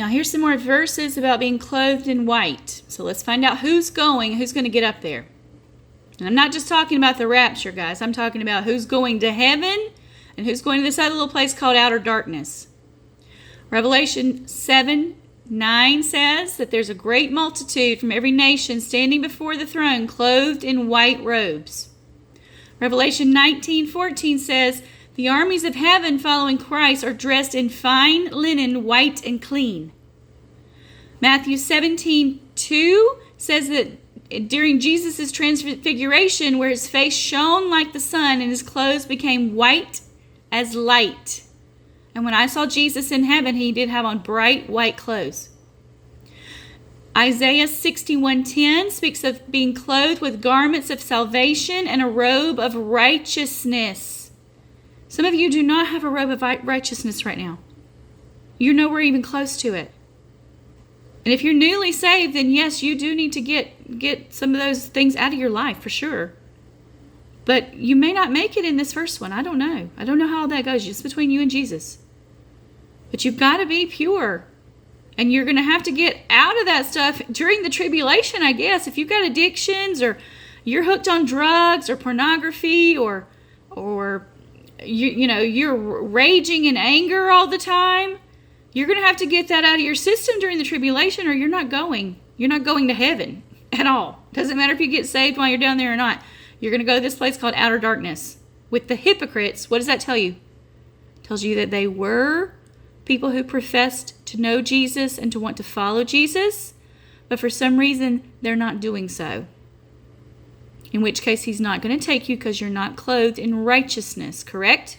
Now here's some more verses about being clothed in white. So let's find out who's going to get up there. And I'm not just talking about the rapture, guys. I'm talking about who's going to heaven and who's going to this other little place called outer darkness. Revelation 7:9 says that there's a great multitude from every nation standing before the throne, clothed in white robes. Revelation 19:14 says, the armies of heaven following Christ are dressed in fine linen, white and clean. Matthew 17:2 says that during Jesus' transfiguration, where his face shone like the sun and his clothes became white as light. And when I saw Jesus in heaven, he did have on bright white clothes. Isaiah 61:10 speaks of being clothed with garments of salvation and a robe of righteousness. Some of you do not have a robe of righteousness right now. You're nowhere even close to it. And if you're newly saved, then yes, you do need to get some of those things out of your life for sure. But you may not make it in this first one. I don't know. I don't know how that goes. Just between you and Jesus. But you've got to be pure. And you're going to have to get out of that stuff during the tribulation, I guess. If you've got addictions or you're hooked on drugs or pornography or you're raging in anger all the time, you're going to have to get that out of your system during the tribulation or you're not going. You're not going to heaven at all. Doesn't matter if you get saved while you're down there or not. You're going to go to this place called outer darkness. With the hypocrites, what does that tell you? It tells you that they were people who professed to know Jesus and to want to follow Jesus, but for some reason they're not doing so. In which case he's not going to take you because you're not clothed in righteousness, correct?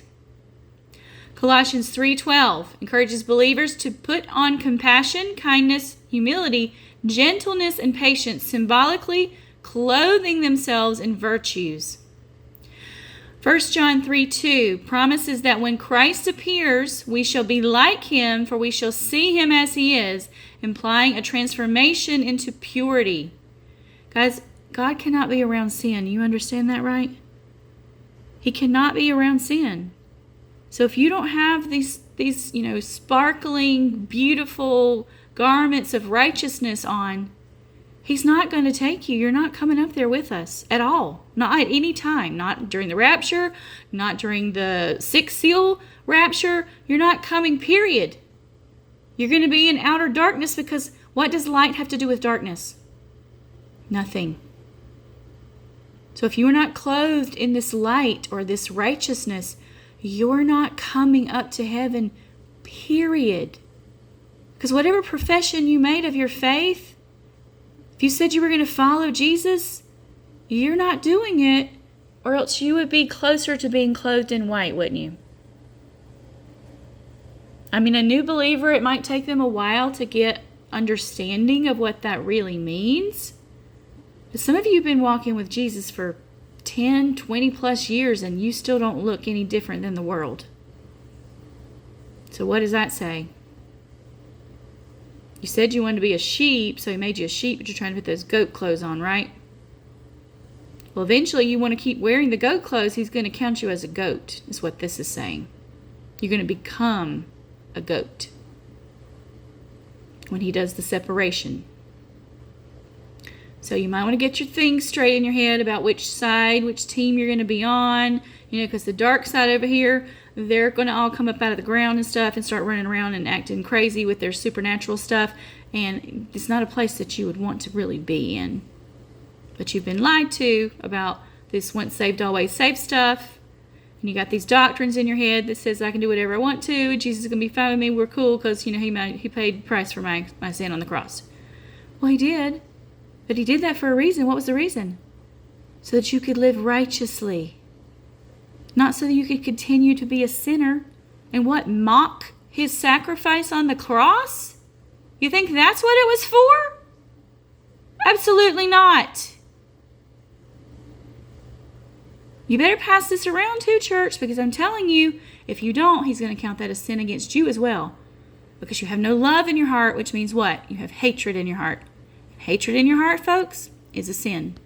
Colossians 3:12 encourages believers to put on compassion, kindness, humility, gentleness, and patience, symbolically clothing themselves in virtues. 1 John 3:2 promises that when Christ appears, we shall be like him, for we shall see him as he is, implying a transformation into purity. Guys, God cannot be around sin. You understand that, right? He cannot be around sin. So if you don't have these sparkling, beautiful garments of righteousness on, he's not going to take you. You're not coming up there with us at all. Not at any time. Not during the rapture. Not during the sixth seal rapture. You're not coming, period. You're going to be in outer darkness because what does light have to do with darkness? Nothing. So if you are not clothed in this light or this righteousness, you're not coming up to heaven, period. Because whatever profession you made of your faith, if you said you were going to follow Jesus, you're not doing it, or else you would be closer to being clothed in white, wouldn't you? I mean, a new believer, it might take them a while to get understanding of what that really means. But some of you have been walking with Jesus for 10, 20 plus years, and you still don't look any different than the world. So what does that say? You said you wanted to be a sheep, so he made you a sheep, but you're trying to put those goat clothes on, right? Well, eventually you want to keep wearing the goat clothes. He's going to count you as a goat, is what this is saying. You're going to become a goat when he does the separation. So you might want to get your things straight in your head about which side, which team you're going to be on. Because the dark side over here, they're going to all come up out of the ground and stuff and start running around and acting crazy with their supernatural stuff. And it's not a place that you would want to really be in. But you've been lied to about this once saved, always saved stuff. And you got these doctrines in your head that says I can do whatever I want to. Jesus is going to be fine with me. We're cool because, he paid the price for my sin on the cross. Well, he did. But he did that for a reason. What was the reason? So that you could live righteously. Not so that you could continue to be a sinner and mock his sacrifice on the cross? You think that's what it was for? Absolutely not. You better pass this around too, church, because I'm telling you, if you don't, he's going to count that as sin against you as well. Because you have no love in your heart, which means what? You have hatred in your heart. Hatred in your heart, folks, is a sin.